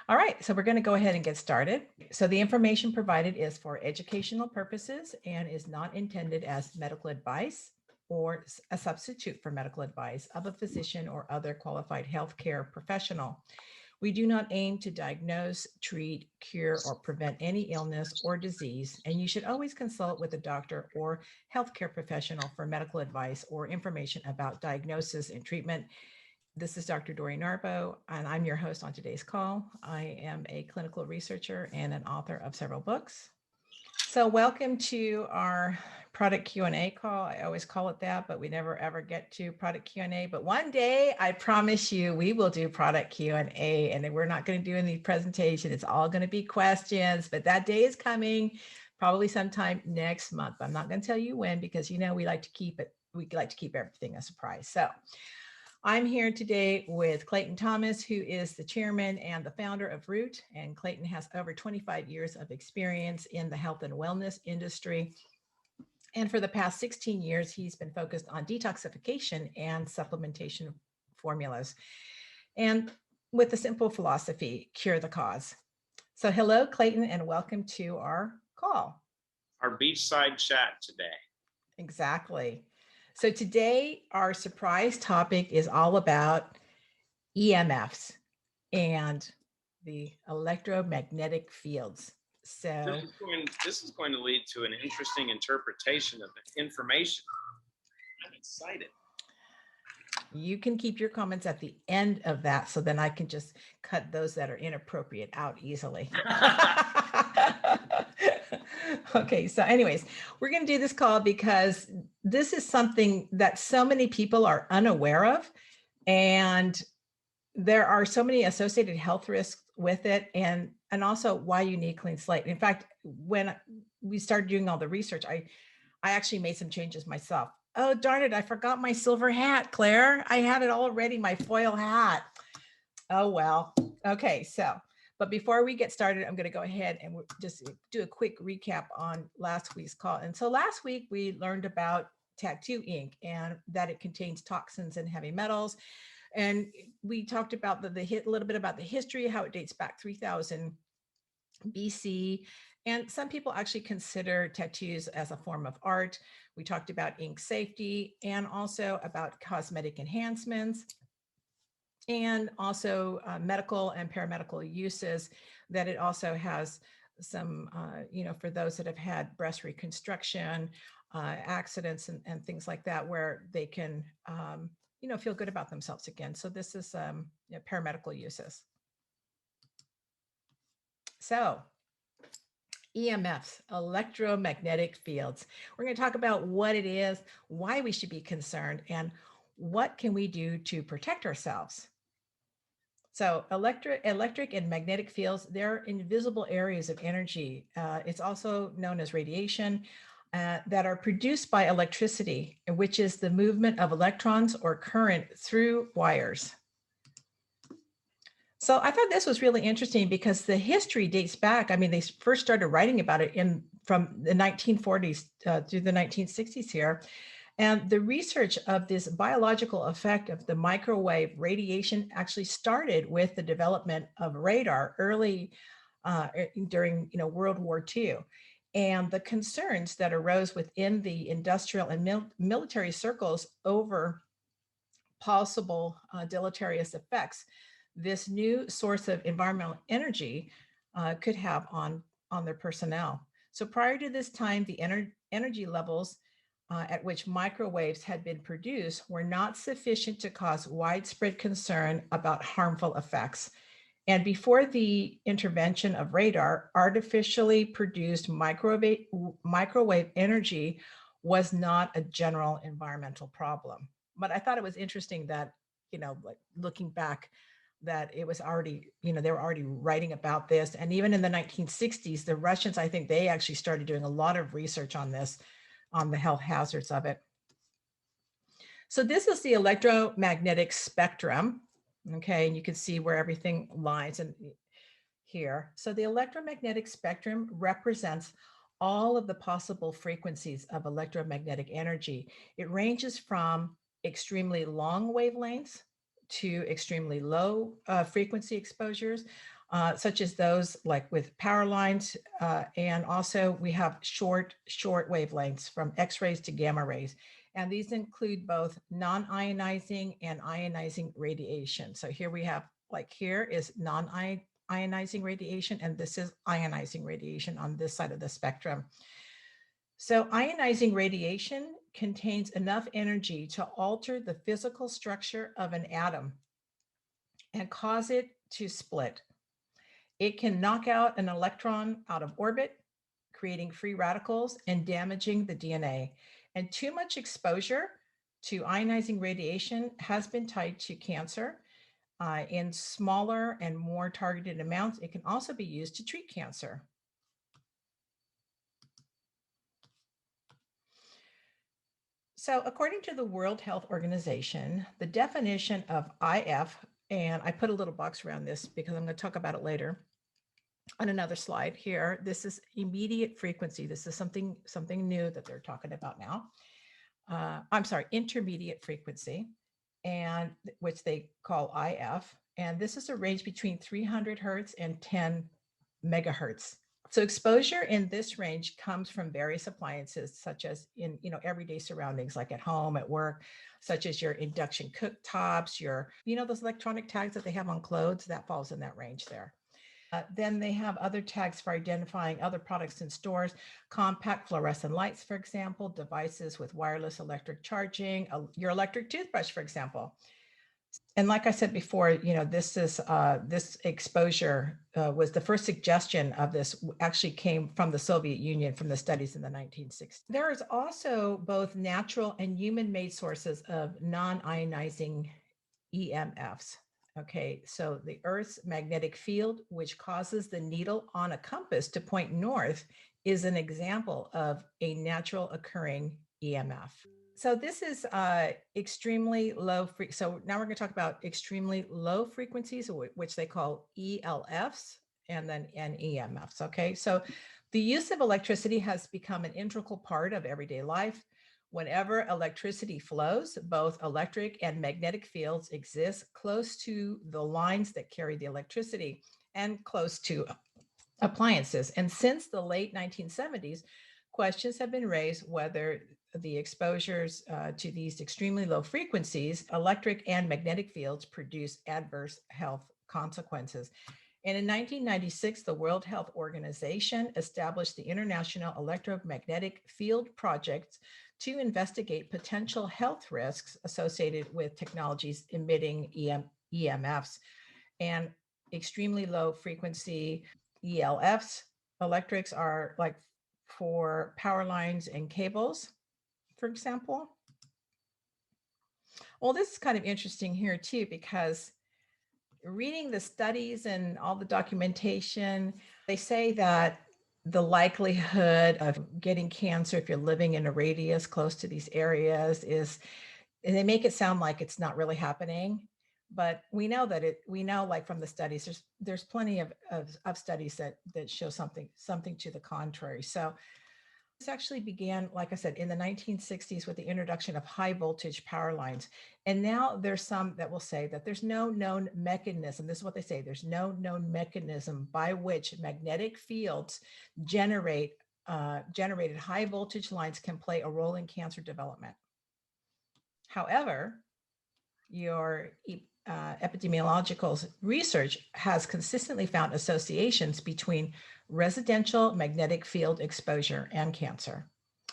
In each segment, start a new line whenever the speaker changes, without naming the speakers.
All right, so we're going to go ahead and get started. So the information provided is for educational purposes and is not intended as medical advice or a substitute for medical advice of a physician or other qualified healthcare professional. We do not aim to diagnose, treat, cure, or prevent any illness or disease, and you should always consult with a doctor or healthcare professional for medical advice or information about diagnosis and treatment. This is Dr. Dori Narbo, and I'm your host on today's call. I am a clinical researcher and an author of several books. So welcome to our product Q&A call. I always call it that, but we never ever get to product Q&A. But one day, I promise you, we will do product Q&A, and we're not going to do any presentation. It's all going to be questions, but that day is coming probably sometime next month. I'm not going to tell you when because, you know, we like to keep everything a surprise. So I'm here today with Clayton Thomas, who is the chairman and the founder of Root. And Clayton has over 25 years of experience in the health and wellness industry. And for the past 16 years, he's been focused on detoxification and supplementation formulas. And with a simple philosophy, cure the cause. So hello, Clayton, and welcome to our call.
Our beachside chat today.
Exactly. So today, our surprise topic is all about EMFs and the electromagnetic fields. So
this is going to lead to an interesting interpretation of information. I'm excited.
You can keep your comments at the end of that, so then I can just cut those that are inappropriate out easily. Okay, so anyways, we're going to do this call because this is something that so many people are unaware of, and there are so many associated health risks with it, and also why you need clean slate. In fact, when we started doing all the research, I actually made some changes myself. Oh, darn it, I forgot my silver hat, Claire. I had it already, my foil hat. Oh, well. Okay, so, but before we get started, I'm going to go ahead and just do a quick recap on last week's call. And so last week we learned about tattoo ink and that it contains toxins and heavy metals. And we talked about a little bit about the history, how it dates back 3000 BC. And some people actually consider tattoos as a form of art. We talked about ink safety and also about cosmetic enhancements and also medical and paramedical uses, that it also has some, for those that have had breast reconstruction, accidents and things like that, where they can, feel good about themselves again. So this is paramedical uses. So EMFs, electromagnetic fields. We're going to talk about what it is, why we should be concerned, and what can we do to protect ourselves. So electric and magnetic fields, they're invisible areas of energy. It's also known as radiation that are produced by electricity, which is the movement of electrons or current through wires. So I thought this was really interesting because the history dates back. I mean, they first started writing about it from the 1940s through the 1960s here. And the research of this biological effect of the microwave radiation actually started with the development of radar early during World War II. And the concerns that arose within the industrial and military circles over possible deleterious effects this new source of environmental energy could have on their personnel. So prior to this time, the energy levels at which microwaves had been produced were not sufficient to cause widespread concern about harmful effects. And before the intervention of radar, artificially produced microwave energy was not a general environmental problem. But I thought it was interesting that, like looking back, that it was already, they were already writing about this. And even in the 1960s, the Russians, I think they actually started doing a lot of research on this, on the health hazards of it. So this is the electromagnetic spectrum. Okay, and you can see where everything lies in here. So the electromagnetic spectrum represents all of the possible frequencies of electromagnetic energy. It ranges from extremely long wavelengths to extremely low frequency exposures. such as those like with power lines. And also we have short wavelengths from X-rays to gamma rays. And these include both non-ionizing and ionizing radiation. So here we have, like here is non-ionizing radiation, and this is ionizing radiation on this side of the spectrum. So ionizing radiation contains enough energy to alter the physical structure of an atom and cause it to split. It can knock out an electron out of orbit, creating free radicals and damaging the DNA. And too much exposure to ionizing radiation has been tied to cancer. In smaller and more targeted amounts, it can also be used to treat cancer. So according to the World Health Organization, the definition of IF, and I put a little box around this because I'm going to talk about it later on another slide here. This is immediate frequency. This is something new that they're talking about now. I'm sorry, intermediate frequency, and which they call IF. And this is a range between 300 hertz and 10 megahertz. So exposure in this range comes from various appliances, such as in everyday surroundings, like at home, at work, such as your induction cooktops, your those electronic tags that they have on clothes, that falls in that range there. Then they have other tags for identifying other products in stores, compact fluorescent lights, for example, devices with wireless electric charging, your electric toothbrush, for example. And like I said before, this exposure was the first suggestion of this actually came from the Soviet Union, from the studies in the 1960s. There is also both natural and human-made sources of non-ionizing EMFs. Okay, so the Earth's magnetic field, which causes the needle on a compass to point north, is an example of a natural occurring EMF. So this is extremely low. So now we're going to talk about extremely low frequencies, which they call ELFs, and then EMFs. Okay, so the use of electricity has become an integral part of everyday life. Whenever electricity flows, both electric and magnetic fields exist close to the lines that carry the electricity and close to appliances. And since the late 1970s, questions have been raised whether the exposures to these extremely low frequencies, electric and magnetic fields, produce adverse health consequences. And in 1996, the World Health Organization established the International Electromagnetic Field Project to investigate potential health risks associated with technologies emitting EMFs. And extremely low frequency ELFs, electrics, are like for power lines and cables, for example. Well, this is kind of interesting here too, because reading the studies and all the documentation, they say that the likelihood of getting cancer if you're living in a radius close to these areas is, and they make it sound like it's not really happening, but we know that we know, like from the studies, there's plenty of studies that show something to the contrary. So this actually began, like I said, in the 1960s with the introduction of high voltage power lines. And now there's some that will say that there's no known mechanism. This is what they say. There's no known mechanism by which magnetic fields generated high voltage lines can play a role in cancer development. However, your epidemiological research has consistently found associations between residential magnetic field exposure and cancer.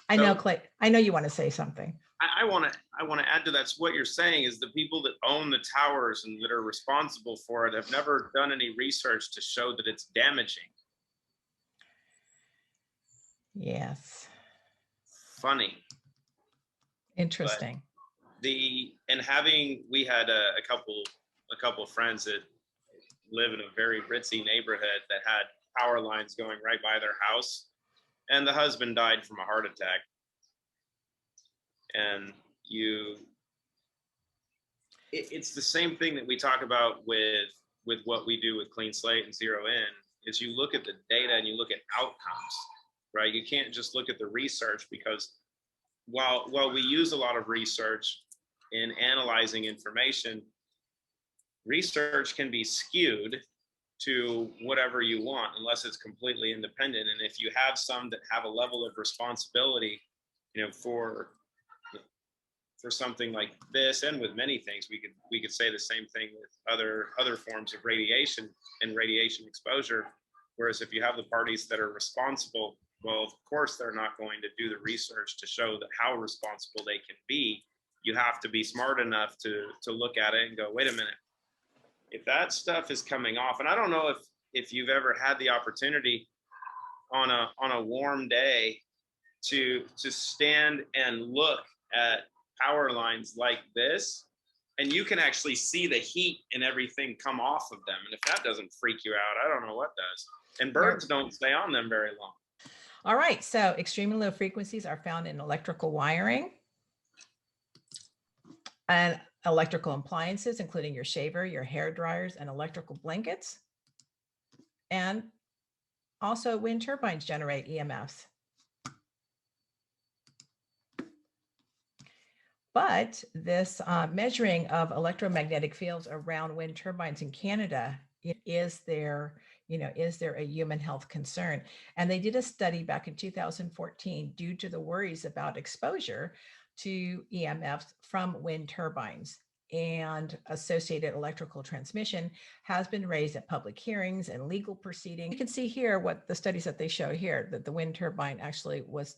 I know, Clay, I know you want to say something.
I want to add to that. So what you're saying is the people that own the towers and that are responsible for it have never done any research to show that it's damaging.
Yes.
Funny.
Interesting.
We had a couple of friends that live in a very ritzy neighborhood that had power lines going right by their house, and the husband died from a heart attack. And it's the same thing that we talk about with what we do with Clean Slate and Zero In, is you look at the data and you look at outcomes, right? You can't just look at the research, because while we use a lot of research in analyzing information, research can be skewed to whatever you want unless it's completely independent. And if you have some that have a level of responsibility, you know, for something like this, and with many things, we could say the same thing with other forms of radiation and radiation exposure. Whereas if you have the parties that are responsible, well, of course they're not going to do the research to show that how responsible they can be. You have to be smart enough to look at it and go, wait a minute, if that stuff is coming off, and I don't know if you've ever had the opportunity on a warm day to stand and look at power lines like this, and you can actually see the heat and everything come off of them. And if that doesn't freak you out, I don't know what does. And birds don't stay on them very long.
All right, so extremely low frequencies are found in electrical wiring and electrical appliances, including your shaver, your hair dryers, and electrical blankets. And also wind turbines generate EMFs. But this measuring of electromagnetic fields around wind turbines in Canada, is there a human health concern? And they did a study back in 2014 due to the worries about exposure to EMFs from wind turbines, and associated electrical transmission has been raised at public hearings and legal proceedings. You can see here what the studies that they show here, that the wind turbine actually was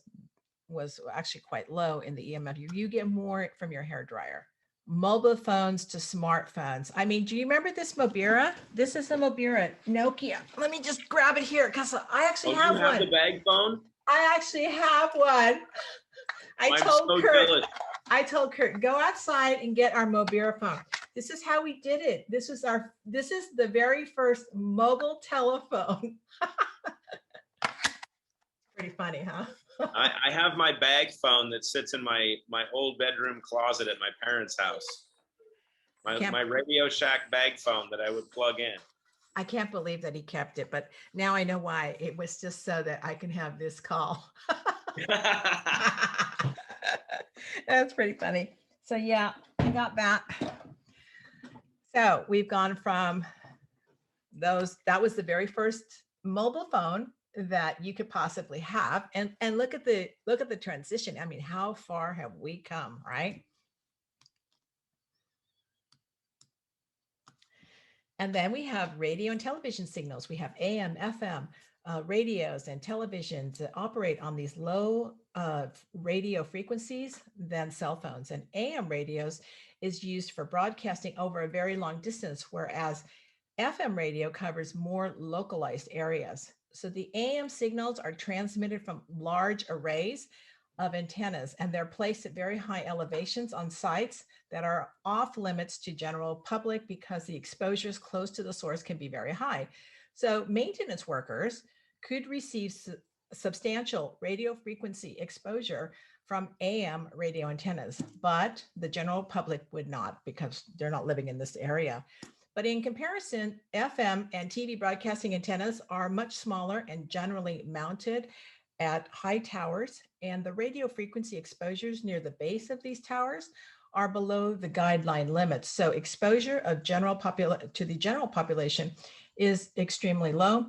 actually quite low in the EMF. You get more from your hair dryer. Mobile phones to smartphones. I mean, do you remember this Mobira? This is a Mobira Nokia. Let me just grab it here because I actually have one.
The bag phone?
I actually have one. I told Kurt, go outside and get our Mobira phone. This is how we did it. This is the very first mobile telephone. Pretty funny, huh?
I have my bag phone that sits in my old bedroom closet at my parents' house. My Radio Shack bag phone that I would plug in.
I can't believe that he kept it, but now I know why. It was just so that I can have this call. That's pretty funny. So yeah, I got that. So we've gone from those, that was the very first mobile phone that you could possibly have. And look at the transition. I mean, how far have we come, right? And then we have radio and television signals. We have AM, FM, radios and televisions that operate on these low radio frequencies than cell phones. And AM radios is used for broadcasting over a very long distance, whereas FM radio covers more localized areas. So the AM signals are transmitted from large arrays of antennas, and they're placed at very high elevations on sites that are off limits to general public because the exposures close to the source can be very high. So maintenance workers could receive substantial radio frequency exposure from AM radio antennas, but the general public would not because they're not living in this area. But in comparison, FM and TV broadcasting antennas are much smaller and generally mounted at high towers, and the radio frequency exposures near the base of these towers are below the guideline limits. So exposure of to the general population is extremely low.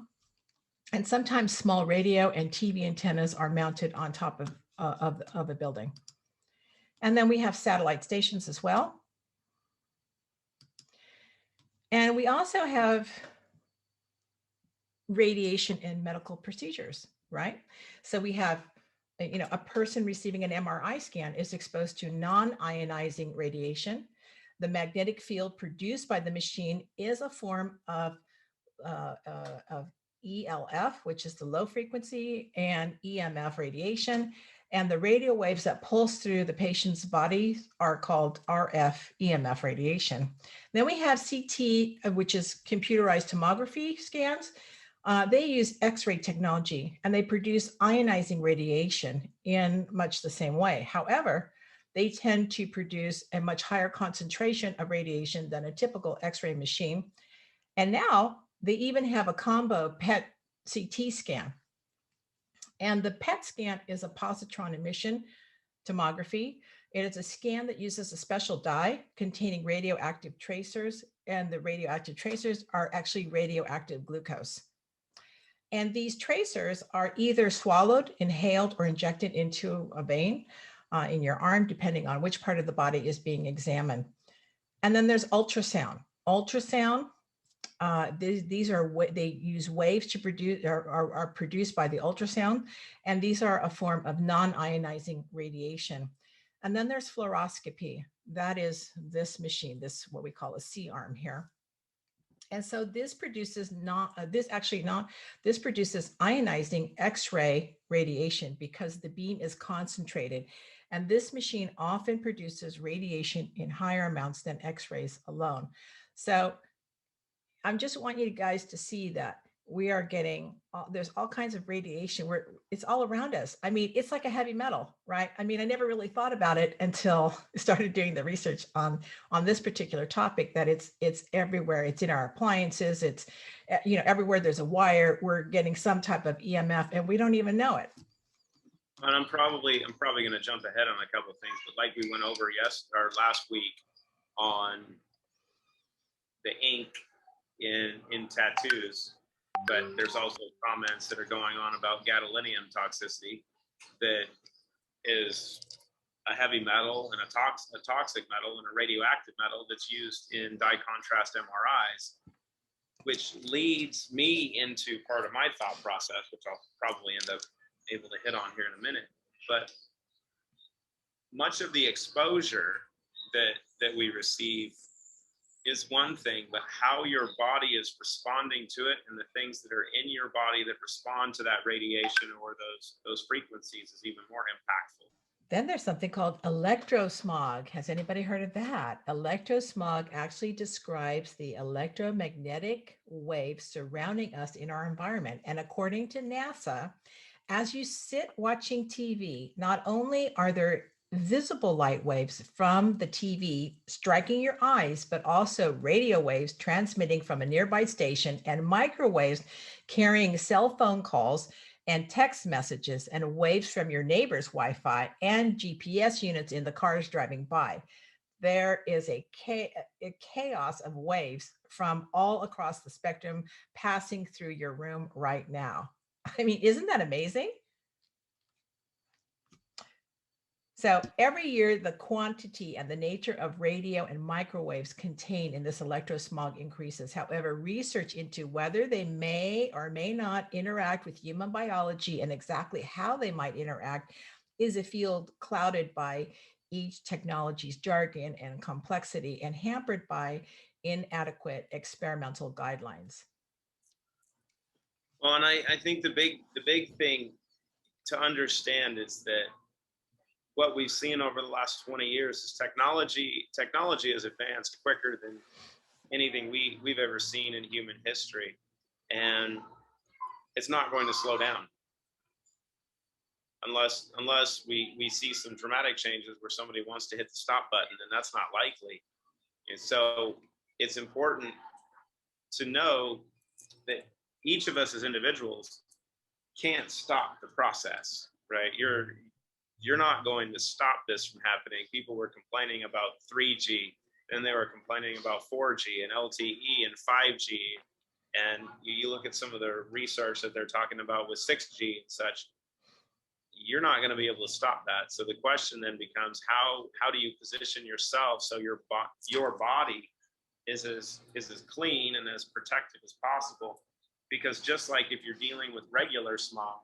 And sometimes small radio and TV antennas are mounted on top of a building. And then we have satellite stations as well. And we also have radiation in medical procedures, right? So we have, a person receiving an MRI scan is exposed to non-ionizing radiation. The magnetic field produced by the machine is a form of ELF, which is the low frequency, and EMF radiation. And the radio waves that pulse through the patient's body are called RF EMF radiation. Then we have CT, which is computerized tomography scans. They use X-ray technology, and they produce ionizing radiation in much the same way. However, they tend to produce a much higher concentration of radiation than a typical X-ray machine. And now they even have a combo PET CT scan. And the PET scan is a positron emission tomography. It is a scan that uses a special dye containing radioactive tracers and the radioactive tracers are actually radioactive glucose. And these tracers are either swallowed, inhaled, or injected into a vein in your arm, depending on which part of the body is being examined. And then there's ultrasound. Ultrasound, these are they use waves to produce, are produced by the ultrasound, and these are a form of non-ionizing radiation. And then there's fluoroscopy. That is this machine, this what we call a C-arm here. And so this produces this produces ionizing X-ray radiation because the beam is concentrated. And this machine often produces radiation in higher amounts than X-rays alone. So I just want you guys to see that we are getting, there's all kinds of radiation where it's all around us. I mean, it's like a heavy metal, right? I mean, I never really thought about it until I started doing the research on this particular topic, that it's everywhere. It's in our appliances. It's, everywhere there's a wire, we're getting some type of EMF and we don't even know it.
And I'm probably going to jump ahead on a couple of things, but like we went over last week on the ink in tattoos, but there's also comments that are going on about gadolinium toxicity, that is a heavy metal and a toxic metal and a radioactive metal that's used in dye contrast MRIs, which leads me into part of my thought process, which I'll probably end up able to hit on here in a minute. But much of the exposure that we receive is one thing, but how your body is responding to it and the things that are in your body that respond to that radiation or those frequencies is even more impactful.
Then there's something called electrosmog. Has anybody heard of that? Electrosmog actually describes the electromagnetic waves surrounding us in our environment. And according to NASA, as you sit watching TV, not only are there visible light waves from the TV striking your eyes, but also radio waves transmitting from a nearby station and microwaves carrying cell phone calls and text messages and waves from your neighbor's Wi-Fi and GPS units in the cars driving by. There is a chaos of waves from all across the spectrum passing through your room right now. I mean, isn't that amazing? So every year, the quantity and the nature of radio and microwaves contained in this electrosmog increases. However, research into whether they may or may not interact with human biology and exactly how they might interact is a field clouded by each technology's jargon and complexity and hampered by inadequate experimental guidelines.
Well, and I think the big thing to understand is that what we've seen over the last 20 years is technology has advanced quicker than anything we've ever seen in human history. And it's not going to slow down unless we see some dramatic changes where somebody wants to hit the stop button, and that's not likely. And so it's important to know that each of us as individuals can't stop the process, right? You're not going to stop this from happening. People were complaining about 3G, then they were complaining about 4G and LTE and 5G. And you look at some of the research that they're talking about with 6G and such, you're not going to be able to stop that. So the question then becomes, how do you position yourself so your body is as clean and as protected as possible? Because just like if you're dealing with regular smog,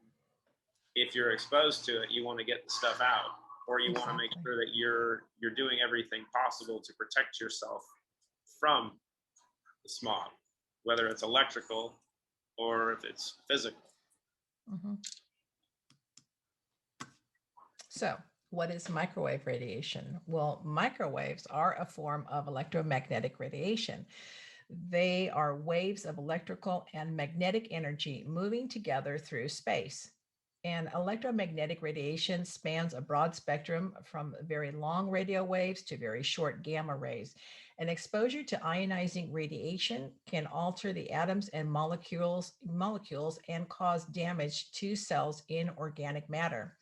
if you're exposed to it, you want to get the stuff out, or you want to make sure that you're doing everything possible to protect yourself from the smog, whether it's electrical or if it's physical.
Mm-hmm. So what is microwave radiation? Well, microwaves are a form of electromagnetic radiation. They are waves of electrical and magnetic energy moving together through space. And electromagnetic radiation spans a broad spectrum from very long radio waves to very short gamma rays. And exposure to ionizing radiation can alter the atoms and molecules and cause damage to cells in organic matter.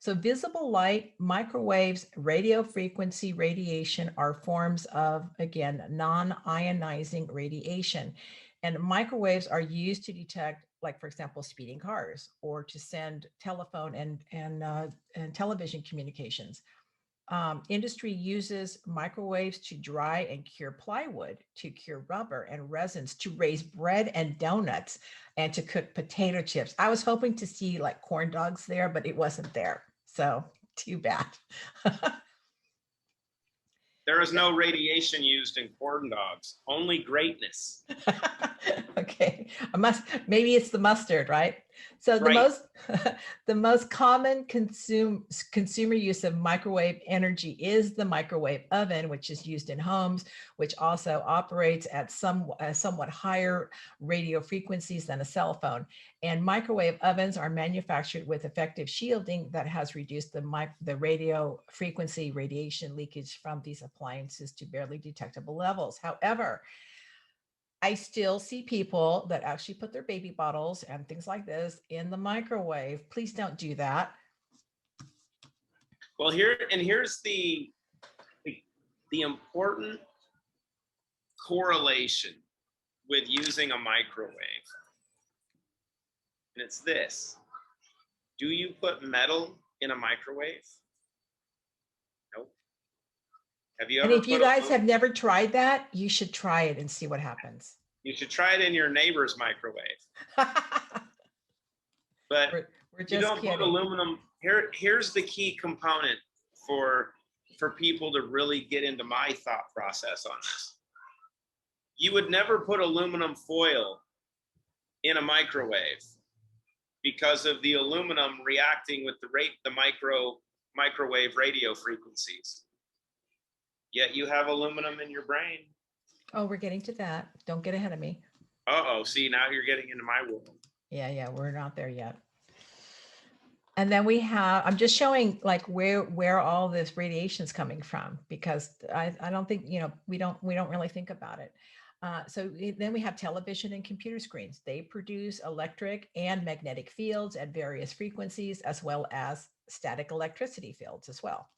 So visible light, microwaves, radio frequency radiation are forms of, again, non-ionizing radiation. And microwaves are used to detect, like, for example, speeding cars, or to send telephone and television communications. Industry uses microwaves to dry and cure plywood, to cure rubber and resins, to raise bread and donuts, and to cook potato chips. I was hoping to see like corn dogs there, but it wasn't there. So too bad.
There is no radiation used in corn dogs, only greatness.
Okay, maybe it's the mustard, right? So
Right.
the most common consumer use of microwave energy is the microwave oven, which is used in homes, which also operates at somewhat higher radio frequencies than a cell phone. And microwave ovens are manufactured with effective shielding that has reduced the radio frequency radiation leakage from these appliances to barely detectable levels. However, I still see people that actually put their baby bottles and things like this in the microwave. Please don't do that.
Well, here's the important correlation with using a microwave. And it's this. Do you put metal in a microwave? Nope. Have you
And
ever
if you
put
guys have never tried that, you should try it and see what happens.
You should try it in your neighbor's microwave. But
we're just
you don't
kidding.
put aluminum. Here's the key component for people to really get into my thought process on this. You would never put aluminum foil in a microwave because of the aluminum reacting with the microwave radio frequencies. Yet you have aluminum in your brain.
Oh, we're getting to that. Don't get ahead of me.
Uh-oh, see, now you're getting into my world.
Yeah, we're not there yet. And then I'm just showing like where all this radiation is coming from, because I don't think, we don't really think about it. Then we have television and computer screens. They produce electric and magnetic fields at various frequencies, as well as static electricity fields as well.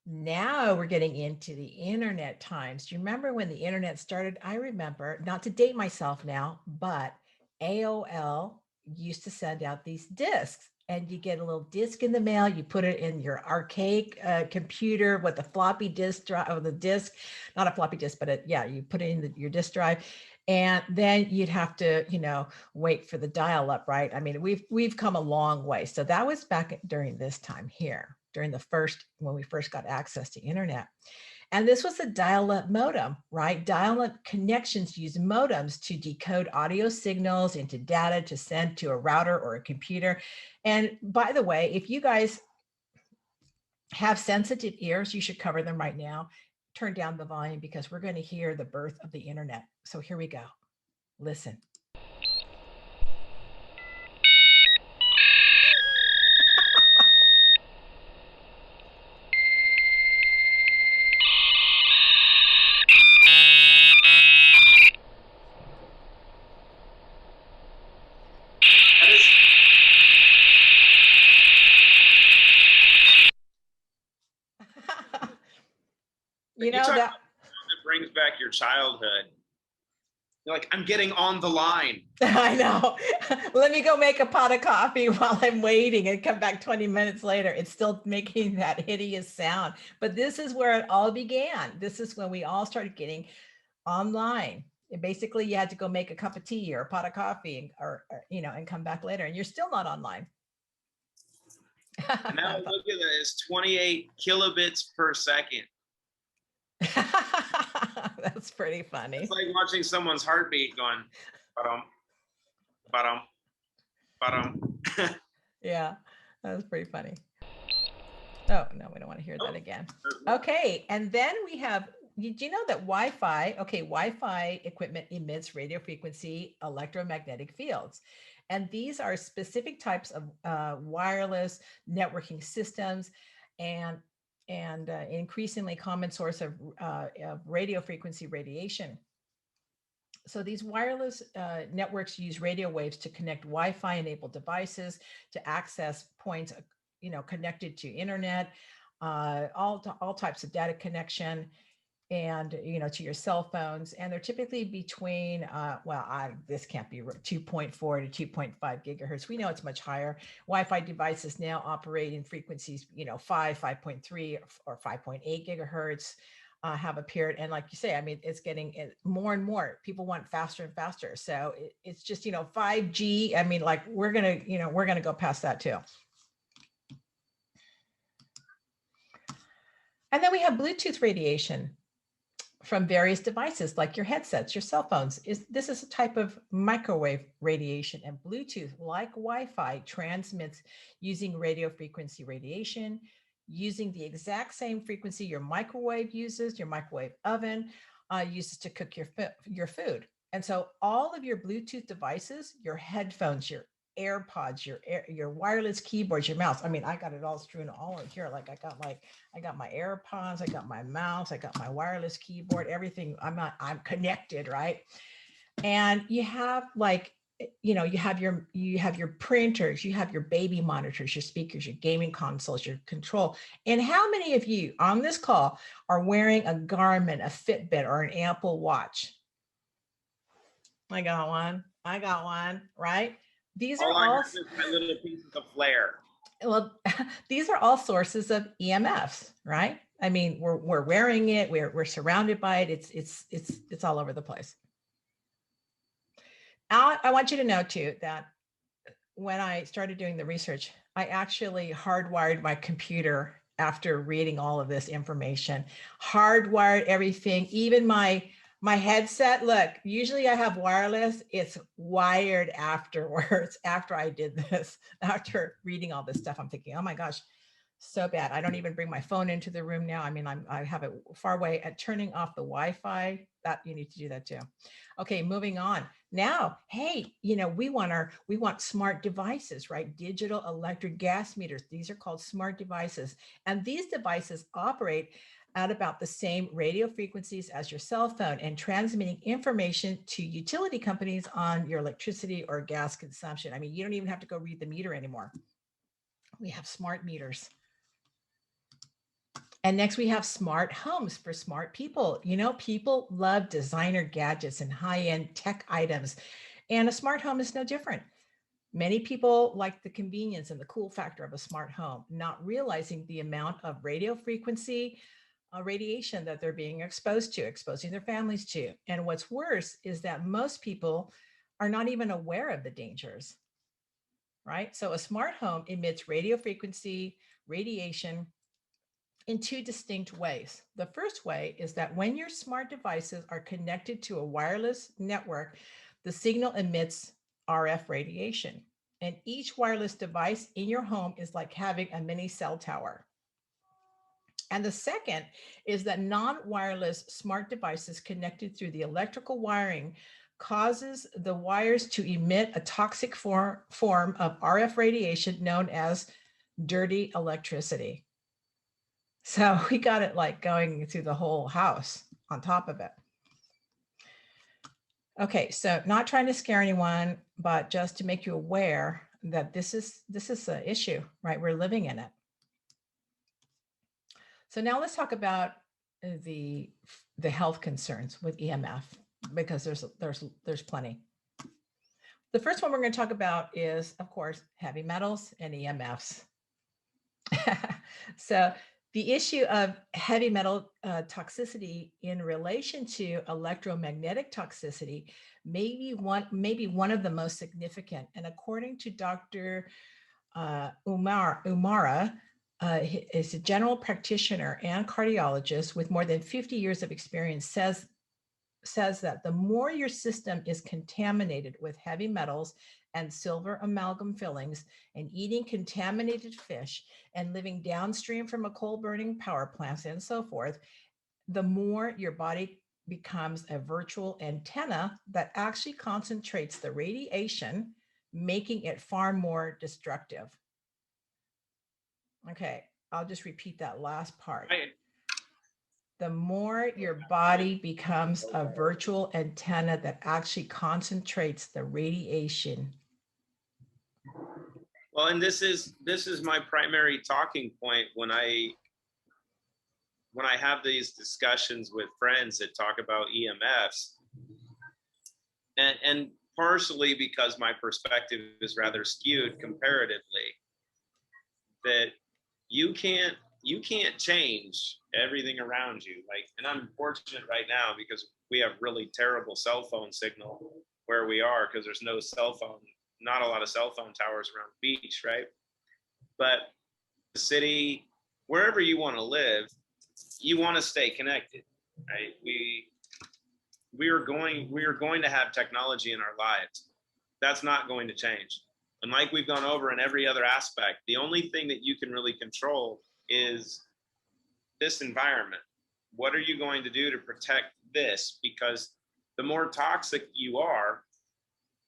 Now we're getting into the internet times. Do you remember when the internet started? I remember, not to date myself now, but AOL used to send out these discs, and you get a little disc in the mail. You put it in your archaic computer with a floppy disk drive, or the disc, not a floppy disk, but you put it in your disk drive. And then you'd have to, wait for the dial up, right? I mean, we've come a long way. So that was back during this time here, when we first got access to internet. And this was a dial-up modem, right? Dial-up connections use modems to decode audio signals into data to send to a router or a computer. And by the way, if you guys have sensitive ears, you should cover them right now. Turn down the volume, because we're going to hear the birth of the internet. So here we go. Listen.
That brings back your childhood. You're like, I'm getting on the line.
I know. Let me go make a pot of coffee while I'm waiting, and come back 20 minutes later. It's still making that hideous sound. But this is where it all began. This is when we all started getting online. And basically, you had to go make a cup of tea or a pot of coffee, and come back later, and you're still not online.
Now look at this, 28 kilobits per second.
That's pretty funny.
It's like watching someone's heartbeat going, ba-dum, ba-dum, ba-dum.
Yeah, that was pretty funny. Oh, no, we don't want to hear that again. Okay, and then we have, do you know that Wi-Fi equipment emits radio frequency electromagnetic fields. And these are specific types of wireless networking systems, and increasingly common source of radio frequency radiation. So these wireless networks use radio waves to connect Wi-Fi enabled devices to access points, connected to internet, all types of data connection, and to your cell phones. And they're typically between this can't be 2.4 to 2.5 gigahertz. We know it's much higher. Wi-Fi devices now operate in frequencies 5.3 or 5.8 gigahertz have appeared. And like you say, I mean, it's getting more and more. People want faster and faster. So it's just 5G. I mean, like we're gonna go past that too. And then we have Bluetooth radiation from various devices like your headsets, your cell phones. This is a type of microwave radiation, and Bluetooth, like Wi-Fi, transmits using radio frequency radiation, using the exact same frequency your microwave uses, your microwave oven uses to cook your food. And so all of your Bluetooth devices, your headphones, your AirPods, your wireless keyboards, your mouse. I mean, I got it all strewn all in here. Like I got my AirPods, I got my mouse, I got my wireless keyboard, everything. I'm connected, right? And you have you have your printers, you have your baby monitors, your speakers, your gaming consoles, your control. And how many of you on this call are wearing a Garmin, a Fitbit, or an Apple Watch? I got one, right? These are all
my little pieces of flare.
Well, these are all sources of EMFs, right? I mean, we're wearing it, we're surrounded by it. It's all over the place. I want you to know too that when I started doing the research, I actually hardwired my computer after reading all of this information, hardwired everything, even my headset. Look, usually I have wireless. It's wired afterwards. After I did this, after reading all this stuff, I'm thinking, oh my gosh, so bad. I don't even bring my phone into the room now. I mean, I have it far away. At turning off the Wi-Fi, that you need to do that too. Okay, moving on. Now, hey, we want smart devices, right? Digital electric gas meters. These are called smart devices. And these devices operate at about the same radio frequencies as your cell phone and transmitting information to utility companies on your electricity or gas consumption. I mean, you don't even have to go read the meter anymore. We have smart meters. And next we have smart homes for smart people. People love designer gadgets and high-end tech items, and a smart home is no different. Many people like the convenience and the cool factor of a smart home, not realizing the amount of radio frequency radiation that they're being exposed to, exposing their families to. And what's worse is that most people are not even aware of the dangers, right? So a smart home emits radio frequency radiation in two distinct ways. The first way is that when your smart devices are connected to a wireless network, the signal emits RF radiation. And each wireless device in your home is like having a mini cell tower. And the second is that non-wireless smart devices connected through the electrical wiring causes the wires to emit a toxic form of RF radiation known as dirty electricity. So we got it like going through the whole house on top of it. Okay, so not trying to scare anyone, but just to make you aware that this is an issue, right? We're living in it. So now let's talk about the health concerns with EMF, because there's plenty. The first one we're going to talk about is, of course, heavy metals and EMFs. So the issue of heavy metal toxicity in relation to electromagnetic toxicity may be one of the most significant. And according to Dr. Umara, is a general practitioner and cardiologist with more than 50 years of experience, says that the more your system is contaminated with heavy metals and silver amalgam fillings, and eating contaminated fish and living downstream from a coal burning power plants and so forth, the more your body becomes a virtual antenna that actually concentrates the radiation, making it far more destructive. Okay, I'll just repeat that last part. the more your body becomes a virtual antenna that actually concentrates the radiation.
Well, and this is my primary talking point when I have these discussions with friends that talk about EMFs, and partially because my perspective is rather skewed comparatively, that you can't change everything around you. Like, and I'm fortunate right now because we have really terrible cell phone signal where we are, because there's no cell phone, not a lot of cell phone towers around the beach, right? But the city, wherever you want to live, you want to stay connected, right? We are going to have technology in our lives. That's not going to change. And like we've gone over in every other aspect, the only thing that you can really control is this environment. What are you going to do to protect this? Because the more toxic you are,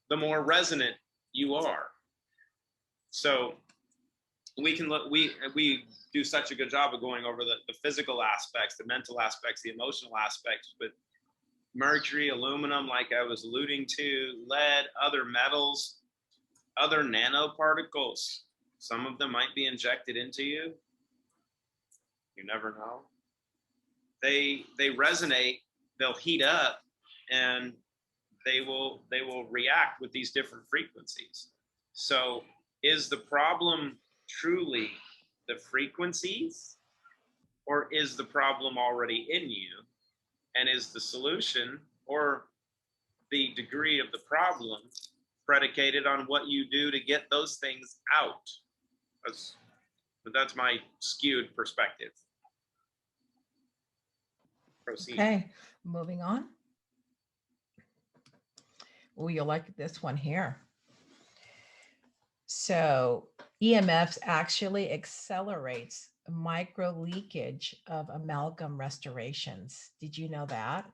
the more resonant you are. So we can look, we do such a good job of going over the physical aspects, the mental aspects, the emotional aspects, but mercury, aluminum, like I was alluding to, lead, other metals, other nanoparticles. Some of them might be injected into you. You never know. They resonate, they'll heat up, and they will react with these different frequencies. So is the problem truly the frequencies, or is the problem already in you? And is the solution or the degree of the problem predicated on what you do to get those things out? That's my skewed perspective. Proceed.
Okay, moving on. Oh, you'll like this one here. So EMFs actually accelerates micro leakage of amalgam restorations. Did you know that?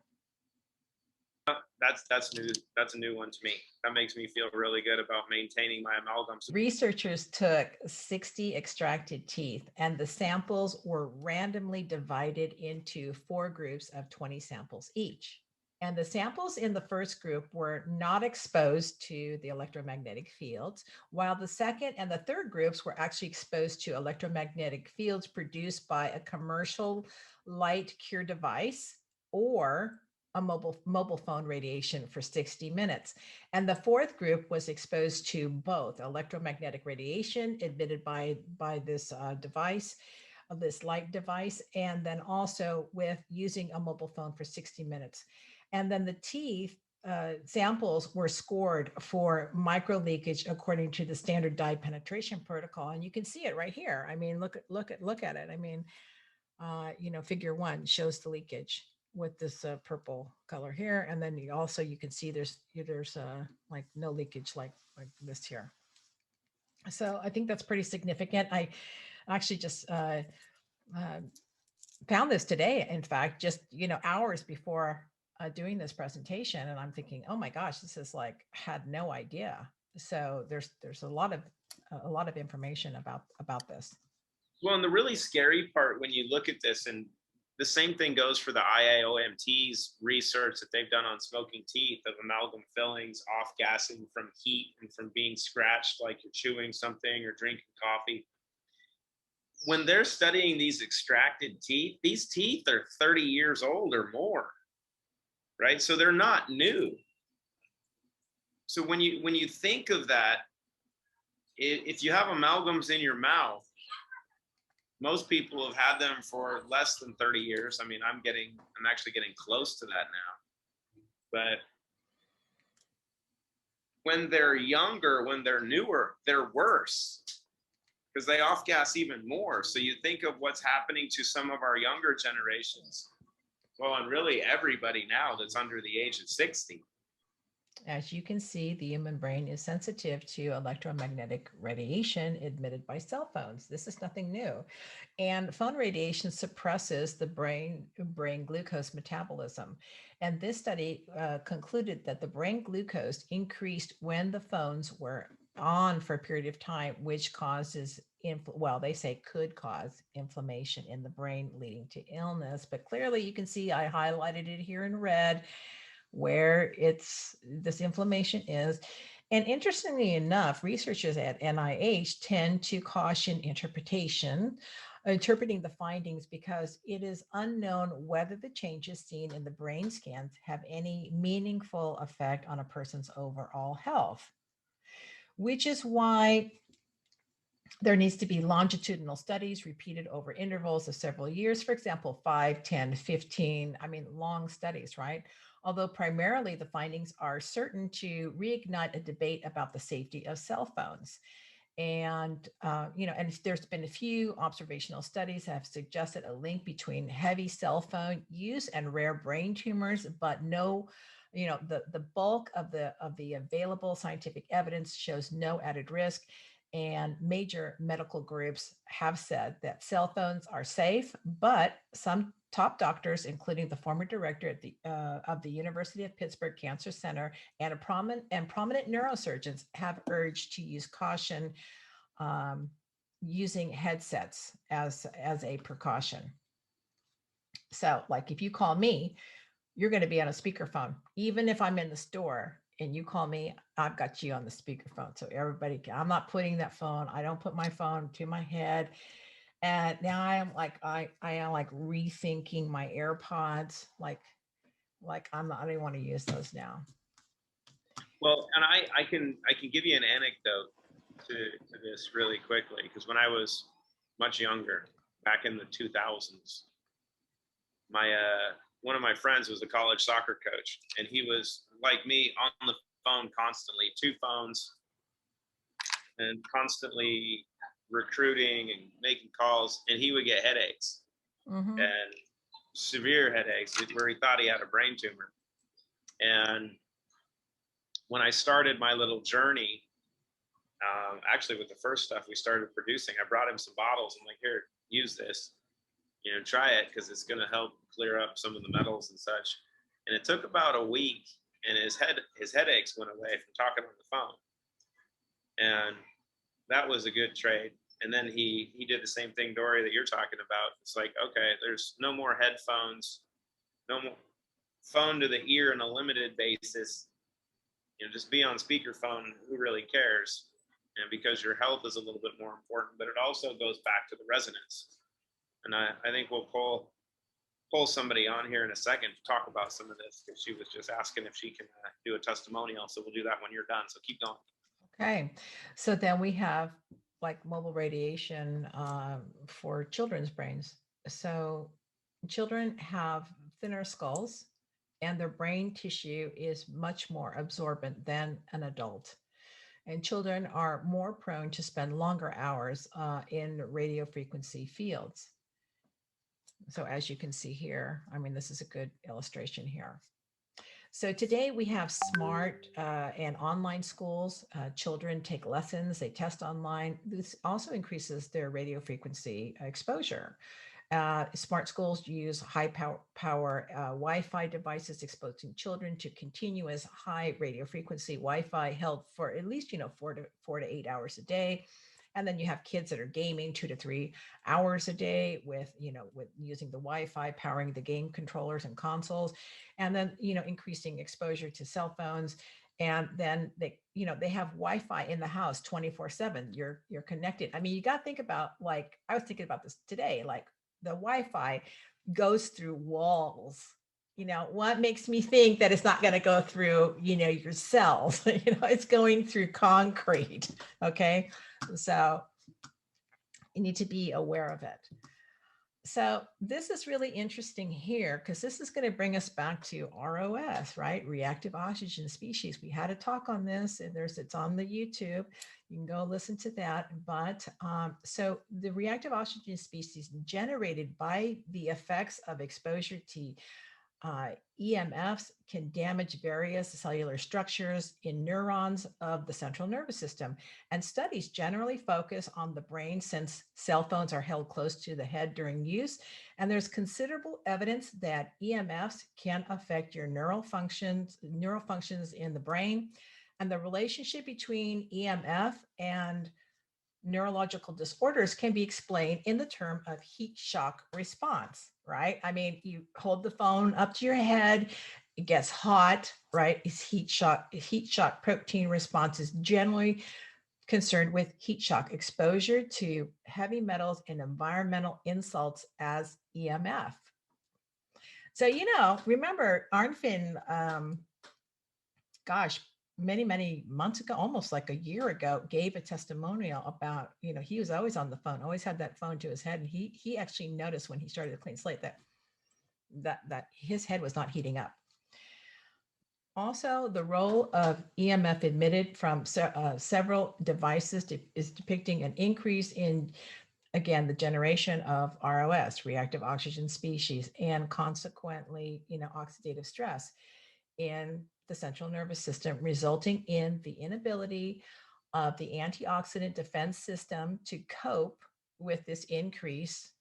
That's new. That's a new one to me. That makes me feel really good about maintaining my amalgams.
Researchers took 60 extracted teeth, and the samples were randomly divided into 4 groups of 20 samples each. And the samples in the first group were not exposed to the electromagnetic fields, while the second and the third groups were actually exposed to electromagnetic fields produced by a commercial light cure device or a mobile phone radiation for 60 minutes. And the fourth group was exposed to both electromagnetic radiation emitted by this device, this light device, and then also with using a mobile phone for 60 minutes. And then the teeth samples were scored for micro leakage according to the standard dye penetration protocol. And you can see it right here. I mean, look at it. I mean, figure 1 shows the leakage with this purple color here. And then you can see there's like no leakage like this here. So I think that's pretty significant. I actually just found this today, in fact, just, hours before doing this presentation. And I'm thinking, oh my gosh, this is like, had no idea. So there's a lot of information about this.
Well, and the really scary part when you look at this, and the same thing goes for the IIOMT's research that they've done on smoking teeth of amalgam fillings, off-gassing from heat and from being scratched like you're chewing something or drinking coffee. When they're studying these extracted teeth, these teeth are 30 years old or more, right? So they're not new. So when you think of that, if you have amalgams in your mouth, most people have had them for less than 30 years. I mean, I'm actually getting close to that now. But when they're younger, when they're newer, they're worse because they off-gas even more. So you think of what's happening to some of our younger generations. Well, and really everybody now that's under the age of 60.
As you can see, the human brain is sensitive to electromagnetic radiation emitted by cell phones. This is nothing new. And phone radiation suppresses the brain glucose metabolism. And this study concluded that the brain glucose increased when the phones were on for a period of time, which causes, well, they say could cause inflammation in the brain leading to illness. But clearly you can see I highlighted it here in red where this inflammation is. And interestingly enough, researchers at NIH tend to caution interpreting the findings because it is unknown whether the changes seen in the brain scans have any meaningful effect on a person's overall health, which is why there needs to be longitudinal studies repeated over intervals of several years, for example, 5, 10, 15, long studies, right? Although primarily the findings are certain to reignite a debate about the safety of cell phones. And, and there's been a few observational studies that have suggested a link between heavy cell phone use and rare brain tumors, but no, the bulk of the available scientific evidence shows no added risk. And major medical groups have said that cell phones are safe, but some top doctors, including the former director of the University of Pittsburgh Cancer Center and prominent neurosurgeons, have urged to use caution using headsets as a precaution. So, like if you call me, you're going to be on a speakerphone, even if I'm in the store and you call me, I've got you on the speakerphone. So I'm not putting that phone, I don't put my phone to my head. And now I am like rethinking my AirPods. I don't want to use those now.
Well, and I can give you an anecdote to this really quickly, because when I was much younger, back in the 2000s, one of my friends was a college soccer coach, and he was like me, on the phone constantly, 2 phones, and constantly recruiting and making calls, and he would get headaches, and severe headaches where he thought he had a brain tumor. And when I started my little journey, actually with the first stuff we started producing, I brought him some bottles. I'm like, here, use this, try it, because it's going to help clear up some of the metals and such. And it took about a week, and his headaches went away from talking on the phone. And that was a good trade. And then he did the same thing, Dory, that you're talking about. It's like, okay, there's no more headphones, no more phone to the ear on a limited basis. Just be on speakerphone. Who really cares? And because your health is a little bit more important, but it also goes back to the resonance. And I think we'll pull somebody on here in a second to talk about some of this, because she was just asking if she can do a testimonial. So we'll do that when you're done. So keep going.
Okay. So then we have like mobile radiation for children's brains. So children have thinner skulls, and their brain tissue is much more absorbent than an adult. And children are more prone to spend longer hours in radio frequency fields. So as you can see here, this is a good illustration here. So today we have smart and online schools. Children take lessons, they test online. This also increases their radio frequency exposure. Smart schools use high power Wi-Fi devices, exposing children to continuous high radio frequency Wi-Fi held for at least 4 to 8 hours a day. And then you have kids that are gaming 2 to 3 hours a day with using the Wi-Fi powering the game controllers and consoles, and then increasing exposure to cell phones. And then they have Wi-Fi in the house 24/7. You're connected. You got to think about, like, I was thinking about this today, like the Wi-Fi goes through walls. What makes me think that it's not going to go through, your cells? It's going through concrete. Okay. So you need to be aware of it. So this is really interesting here, because this is going to bring us back to ROS, right? Reactive oxygen species. We had a talk on this, and it's on the YouTube. You can go listen to that. But so the reactive oxygen species generated by the effects of exposure to EMFs can damage various cellular structures in neurons of the central nervous system. And studies generally focus on the brain, since cell phones are held close to the head during use. And there's considerable evidence that EMFs can affect your neural functions in the brain. And the relationship between EMF and neurological disorders can be explained in the term of heat shock response, right? I mean, you hold the phone up to your head, it gets hot, right? It's heat shock. Heat shock protein response is generally concerned with heat shock exposure to heavy metals and environmental insults as EMF. So, remember Arnfinn, gosh, many months ago, almost like a year ago, gave a testimonial about, he was always on the phone, always had that phone to his head. And he actually noticed when he started a clean slate that his head was not heating up. Also, the role of EMF emitted from several devices is depicting an increase in, again, the generation of ROS, reactive oxygen species, and consequently, oxidative stress in the central nervous system, resulting in the inability of the antioxidant defense system to cope with this increase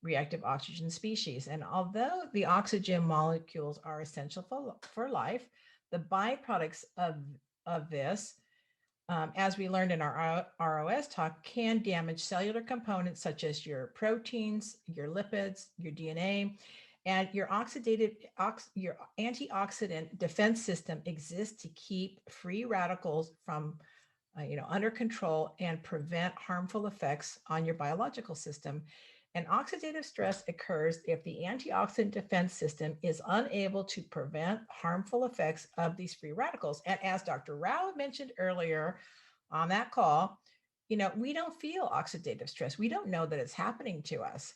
reactive oxygen species. And although the oxygen molecules are essential for life, the byproducts of this, as we learned in our ROS talk, can damage cellular components such as your proteins, your lipids, your DNA, and your your antioxidant defense system exists to keep free radicals from under control and prevent harmful effects on your biological system. And oxidative stress occurs if the antioxidant defense system is unable to prevent harmful effects of these free radicals. And as Dr. Rao mentioned earlier on that call, we don't feel oxidative stress. We don't know that it's happening to us.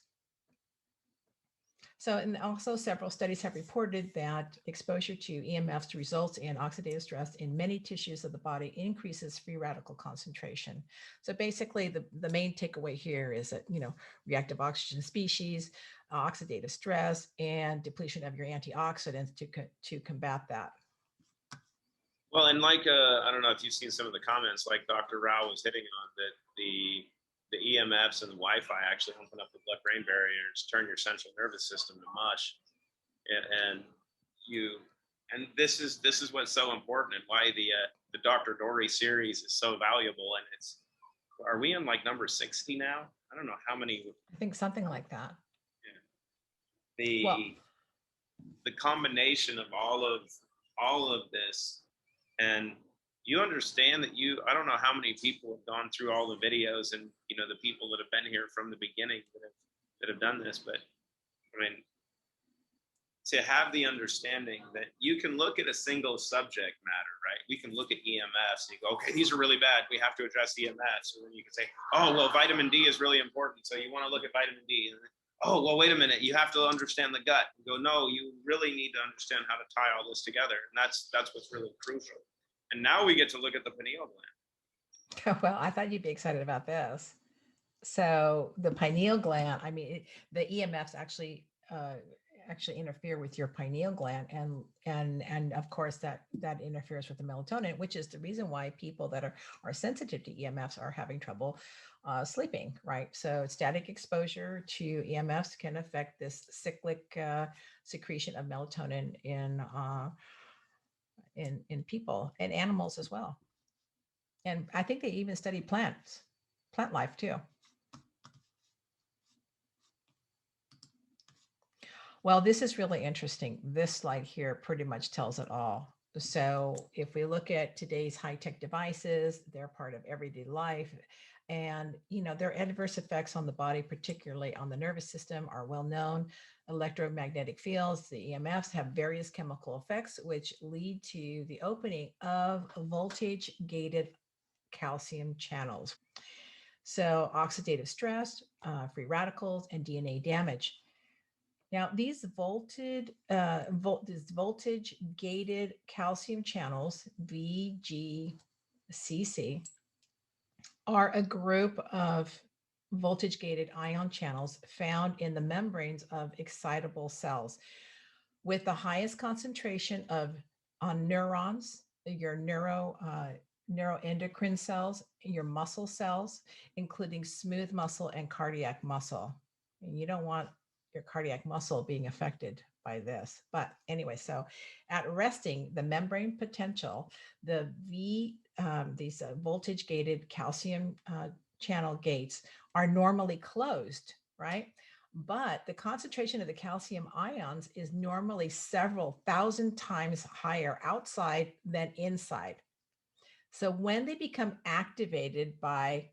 So, and also several studies have reported that exposure to EMFs results in oxidative stress in many tissues of the body, increases free radical concentration. So basically the main takeaway here is that, reactive oxygen species, oxidative stress, and depletion of your antioxidants to combat that.
Well, and like, I don't know if you've seen some of the comments, like Dr. Rao was hitting on, that the EMFs and the Wi-Fi actually open up the blood-brain barriers, turn your central nervous system to mush, and this is what's so important, and why the Dr. Dory series is so valuable. And are we in like number 60 now? I don't know how many.
I think something like that.
Yeah. The combination of all of this, and you understand that I don't know how many people have gone through all the videos, and the people that have been here from the beginning that have done this, but I mean, to have the understanding that you can look at a single subject matter, right? We can look at EMFs and you go, okay, these are really bad, we have to address EMFs. And then you can say, oh, well, vitamin D is really important, so you want to look at vitamin D. And then, oh, well, wait a minute, you have to understand the gut. You go, no, you really need to understand how to tie all this together. And that's what's really crucial. And now we get to look at the pineal gland.
Well, I thought you'd be excited about this. So the pineal gland, I mean, the EMFs actually interfere with your pineal gland, and of course that interferes with the melatonin, which is the reason why people that are sensitive to EMFs are having trouble sleeping, right? So static exposure to EMFs can affect this cyclic secretion of melatonin in people and animals as well. And I think they even study plant life too. Well, this is really interesting. This slide here pretty much tells it all. So if we look at today's high-tech devices, they're part of everyday life. And, their adverse effects on the body, particularly on the nervous system, are well known. Electromagnetic fields, the EMFs, have various chemical effects, which lead to the opening of voltage-gated calcium channels. So oxidative stress, free radicals, and DNA damage. Now, these voltage-gated calcium channels, VGCC, are a group of voltage-gated ion channels found in the membranes of excitable cells with the highest concentration on neurons, your neuroendocrine cells, your muscle cells, including smooth muscle and cardiac muscle. And you don't want your cardiac muscle being affected by this. But anyway, so at resting, the membrane potential, the these voltage gated calcium channel gates are normally closed, right? But the concentration of the calcium ions is normally several thousand times higher outside than inside. So when they become activated by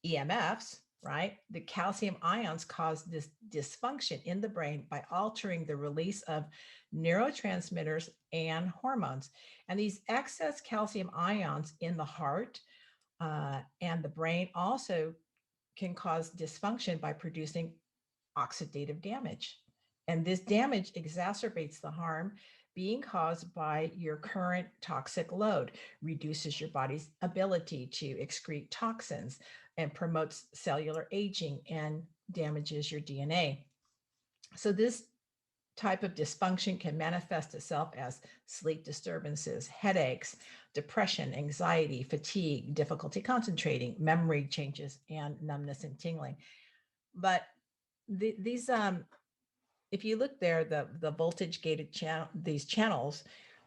EMFs, right, the calcium ions cause this dysfunction in the brain by altering the release of neurotransmitters and hormones. And these excess calcium ions in the heart and the brain also can cause dysfunction by producing oxidative damage. And this damage exacerbates the harm being caused by your current toxic load, reduces your body's ability to excrete toxins, and promotes cellular aging and damages your DNA. So this type of dysfunction can manifest itself as sleep disturbances, headaches, depression, anxiety, fatigue, difficulty concentrating, memory changes, and numbness and tingling. But these if you look there, the voltage gated channel, these channels,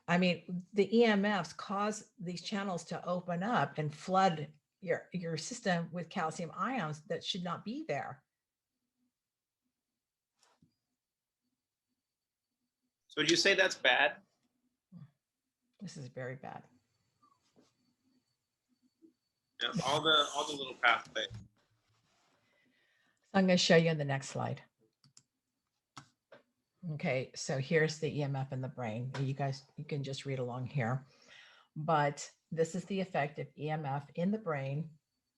I mean, the EMFs cause these channels to open up and flood your system with calcium ions that should not be there.
So would you say that's bad?
This is very bad.
Yeah, all the little pathways.
I'm going to show you in the next slide. Okay, so here's the EMF in the brain. You guys, you can just read along here. But this is the effect of EMF in the brain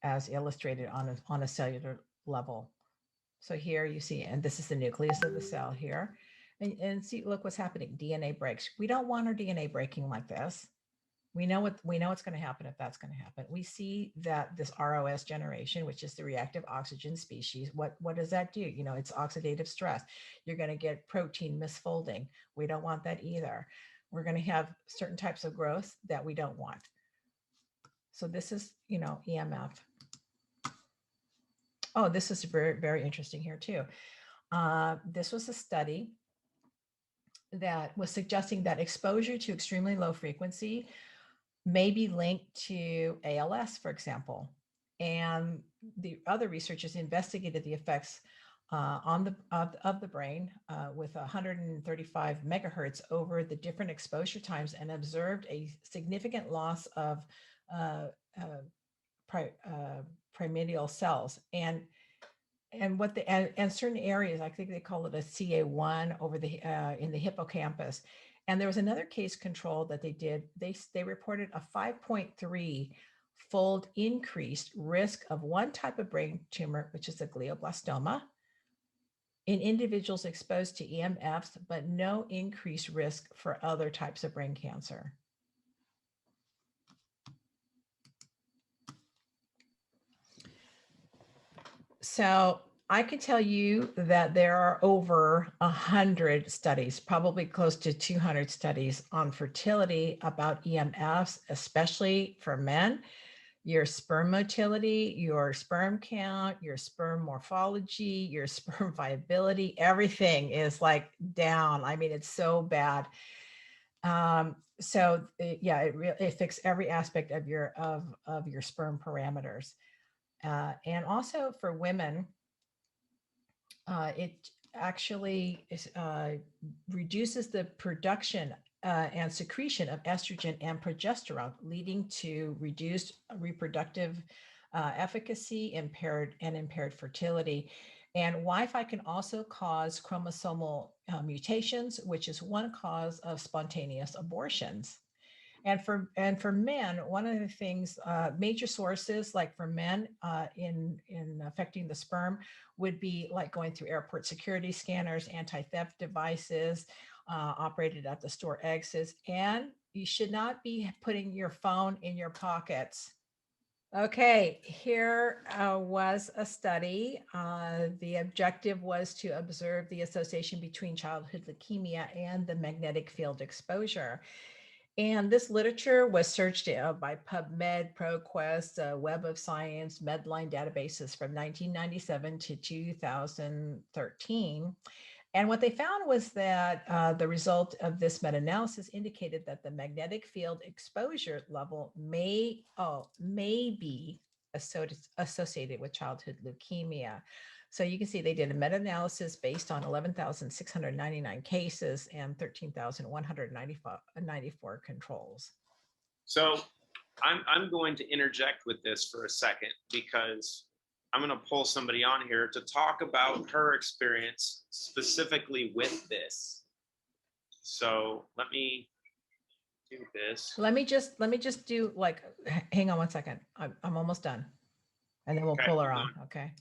as illustrated on a cellular level. So here you see, and this is the nucleus of the cell here. And see, look what's happening. DNA breaks. We don't want our DNA breaking like this. We know what's going to happen if that's going to happen. We see that this ROS generation, which is the reactive oxygen species, what does that do? You know, it's oxidative stress. You're going to get protein misfolding. We don't want that either. We're going to have certain types of growth that we don't want. So this is, you know, EMF. Oh, this is very, very interesting here too. This was a study that was suggesting that exposure to extremely low frequency may be linked to ALS, for example. And the other researchers investigated the effects of the brain with 135 megahertz over the different exposure times and observed a significant loss of pyramidal cells. And what the and certain areas, I think they call it a CA1 over the in the hippocampus. And there was another case control that they did. They reported a 5.3 fold increased risk of one type of brain tumor, which is a glioblastoma, in individuals exposed to EMFs, but no increased risk for other types of brain cancer. So I can tell you that there are over 100 studies, probably close to 200 studies on fertility about EMFs, especially for men. Your sperm motility, your sperm count, your sperm morphology, your sperm viability, everything is like down. I mean, it's so bad. So yeah, it affects every aspect of your sperm parameters. And also for women, it actually reduces the production and secretion of estrogen and progesterone, leading to reduced reproductive efficacy, impaired fertility. And Wi-Fi can also cause chromosomal mutations, which is one cause of spontaneous abortions. And for men, one of the things, major sources like for men in affecting the sperm would be like going through airport security scanners, anti-theft devices, operated at the store exits, and you should not be putting your phone in your pockets. Okay, here was a study. The objective was to observe the association between childhood leukemia and the magnetic field exposure. And this literature was searched by PubMed, ProQuest, Web of Science, Medline databases from 1997 to 2013. And what they found was that the result of this meta-analysis indicated that the magnetic field exposure level may be associated with childhood leukemia. So you can see they did a meta-analysis based on 11,699 cases and 13,194 controls.
So I'm going to interject with this for a second, because I'm going to pull somebody on here to talk about her experience specifically with this. So let me do this.
Let me just do like, hang on one second. I'm almost done. And then we'll
Okay,
pull her on. Okay.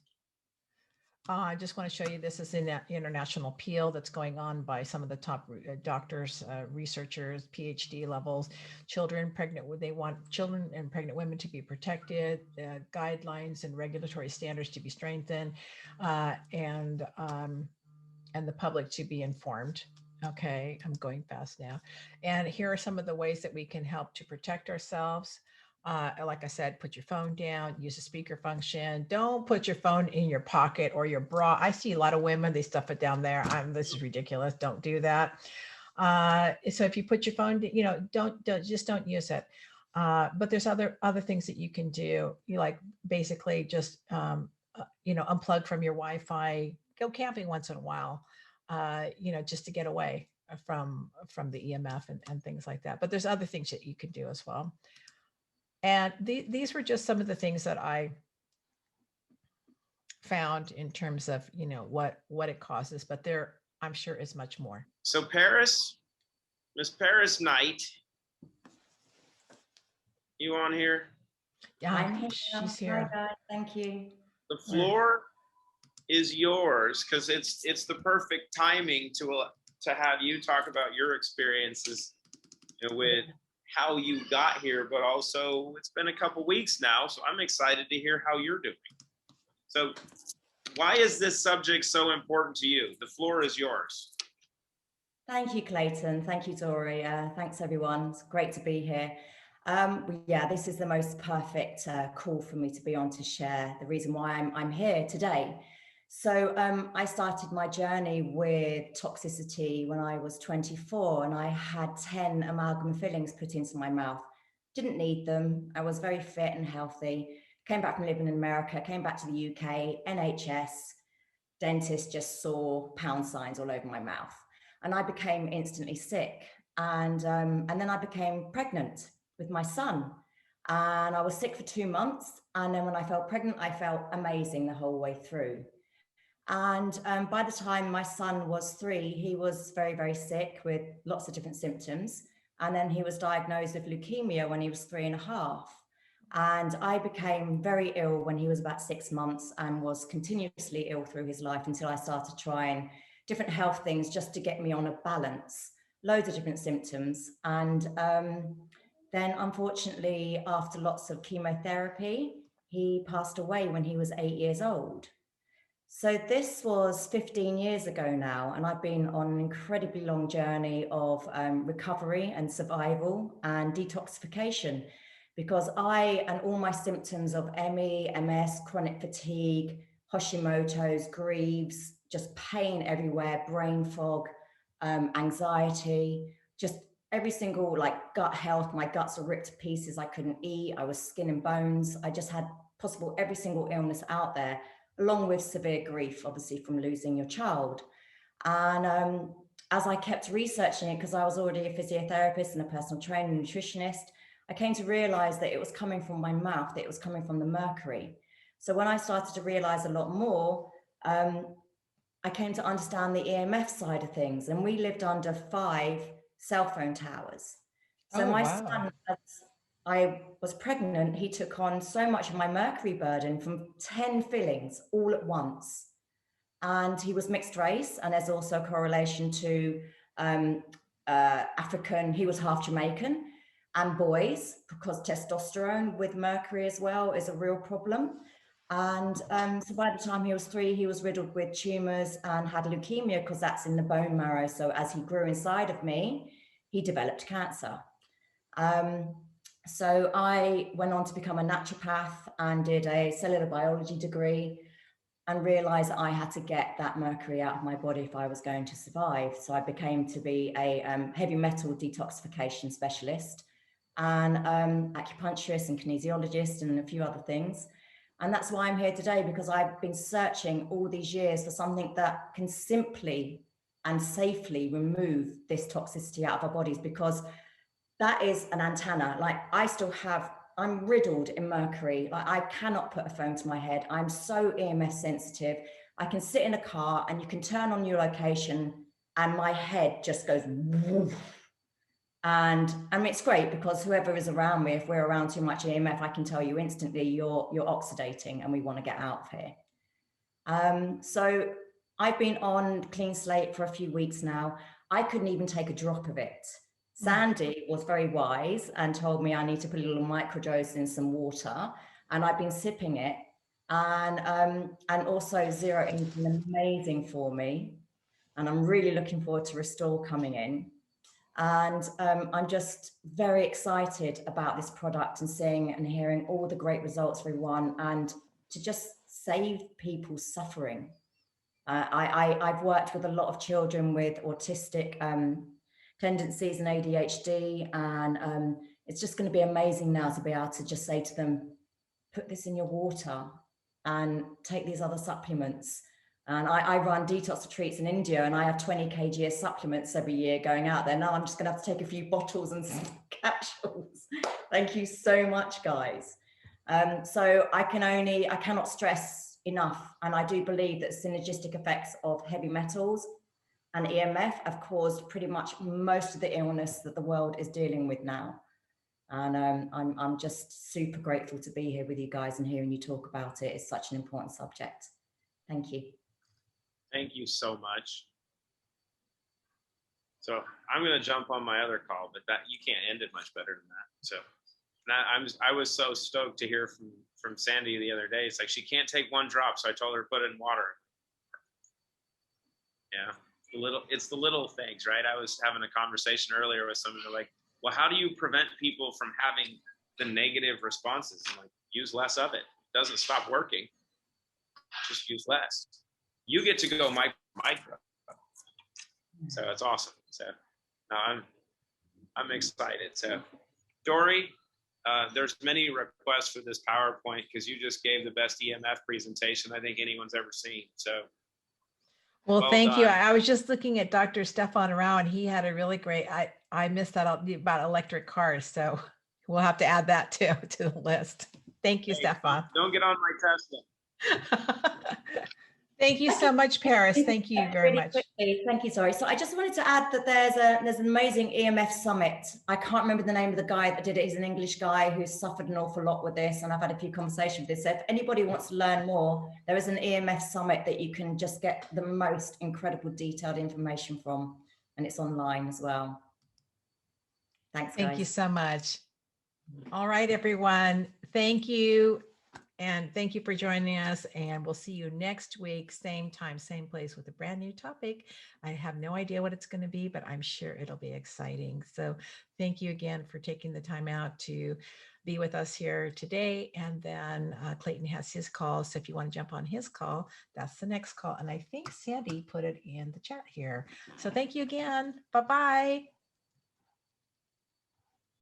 I just want to show you, this is an international appeal that's going on by some of the top doctors, researchers, PhD levels. They want children and pregnant women to be protected, guidelines and regulatory standards to be strengthened, and the public to be informed. Okay, I'm going fast now. And here are some of the ways that we can help to protect ourselves. Like I said, put your phone down, use the speaker function. Don't put your phone in your pocket or your bra. I see a lot of women, they stuff it down there. This is ridiculous. Don't do that. So if you put your phone, don't use it. But there's other things that you can do. You like basically just, unplug from your Wi-Fi, go camping once in a while, just to get away from the EMF and things like that. But there's other things that you can do as well. And these were just some of the things that I found in terms of, what it causes, but there, I'm sure, is much more.
So Miss Paris Knight, you on here?
Yeah,
I'm here.
she's here.
Hi guys, thank you.
The floor is yours, because it's the perfect timing to have you talk about your experiences, with how you got here, but also it's been a couple weeks now, so I'm excited to hear how you're doing. So why is this subject so important to you? The floor is yours.
Thank you, Clayton. Thank you, Dory. Thanks, everyone. It's great to be here. Yeah, this is the most perfect call for me to be on to share the reason why I'm here today. So I started my journey with toxicity when I was 24, and I had 10 amalgam fillings put into my mouth. Didn't need them. I was very fit and healthy. Came back from living in America, came back to the UK, NHS, dentist just saw pound signs all over my mouth. And I became instantly sick. And then I became pregnant with my son. And I was sick for 2 months. And then when I felt pregnant, I felt amazing the whole way through. And by the time my son was 3, he was very, very sick with lots of different symptoms. And then he was diagnosed with leukemia when he was 3.5. And I became very ill when he was about 6 months and was continuously ill through his life until I started trying different health things just to get me on a balance, loads of different symptoms. And then unfortunately, after lots of chemotherapy, he passed away when he was 8 years old. So this was 15 years ago now, and I've been on an incredibly long journey of recovery and survival and detoxification, because I and all my symptoms of ME, MS, chronic fatigue, Hashimoto's, Graves, just pain everywhere, brain fog, anxiety, just every single gut health, my guts were ripped to pieces, I couldn't eat, I was skin and bones, I just had possible every single illness out there, along with severe grief, obviously, from losing your child. And as I kept researching it, because I was already a physiotherapist and a personal trainer and nutritionist, I came to realize that it was coming from my mouth, that it was coming from the mercury. So when I started to realize a lot more, I came to understand the EMF side of things. And we lived under 5 cell phone towers. So my son, as I was pregnant, he took on so much of my mercury burden from 10 fillings all at once. And he was mixed race. And there's also a correlation to African, he was half Jamaican, and boys, because testosterone with mercury as well is a real problem. And so by the time he was 3, he was riddled with tumors and had leukemia, because that's in the bone marrow. So as he grew inside of me, he developed cancer. So I went on to become a naturopath and did a cellular biology degree. and realized I had to get that mercury out of my body if I was going to survive. So I became to be a heavy metal detoxification specialist and acupuncturist and kinesiologist and a few other things. And that's why I'm here today, because I've been searching all these years for something that can simply and safely remove this toxicity out of our bodies, because that is an antenna. Like I'm riddled in mercury. Like I cannot put a phone to my head. I'm so EMF sensitive. I can sit in a car and you can turn on your location and my head just goes woof. And I mean, it's great because whoever is around me, if we're around too much EMF, I can tell you instantly you're oxidating and we want to get out of here. So I've been on clean slate for a few weeks now. I couldn't even take a drop of it. Sandy was very wise and told me I need to put a little microdose in some water, and I've been sipping it. And also Zero Ink's been amazing for me, and I'm really looking forward to Restore coming in. And I'm just very excited about this product and seeing and hearing all the great results for everyone, and to just save people's suffering. I've worked with a lot of children with autistic tendencies and ADHD, and it's just going to be amazing now to be able to just say to them, put this in your water and take these other supplements. And I run detox retreats in India, and I have 20 kg of supplements every year going out there. Now I'm just going to have to take a few bottles and some capsules. Thank you so much, guys. So I cannot stress enough, and I do believe that synergistic effects of heavy metals and EMF have caused pretty much most of the illness that the world is dealing with now. And I'm just super grateful to be here with you guys and hearing you talk about it. It's such an important subject. Thank you.
Thank you so much. So I'm going to jump on my other call, but that you can't end it much better than that. So I was so stoked to hear from Sandy the other day. It's like she can't take one drop, so I told her to put it in water. Yeah, it's the little things, right? I was having a conversation earlier with someone like, well, how do you prevent people from having the negative responses? I'm like, use less of it. It doesn't stop working. Just use less. You get to go micro. So it's awesome. So I'm excited. So Dory, there's many requests for this PowerPoint because you just gave the best EMF presentation I think anyone's ever seen. So
well thank
done.
you. I was just looking at Dr. Stefan Rao, and he had a really great, I missed that out about electric cars. So we'll have to add that to the list. Thank you, Stefan.
Don't get on my Tesla.
Thank you so much, Paris. Thank you very much.
Quickly. Thank you, sorry. So I just wanted to add that there's an amazing EMF Summit. I can't remember the name of the guy that did it. He's an English guy who's suffered an awful lot with this, and I've had a few conversations with this. So if anybody wants to learn more, there is an EMF Summit that you can just get the most incredible detailed information from, and it's online as well. Thanks, guys.
Thank you so much. All right, everyone. Thank you. And thank you for joining us, and we'll see you next week, same time, same place, with a brand new topic. I have no idea what it's going to be, but I'm sure it'll be exciting. So thank you again for taking the time out to be with us here today. And then Clayton has his call. So if you want to jump on his call, that's the next call. And I think Sandy put it in the chat here. So thank you again. Bye-bye.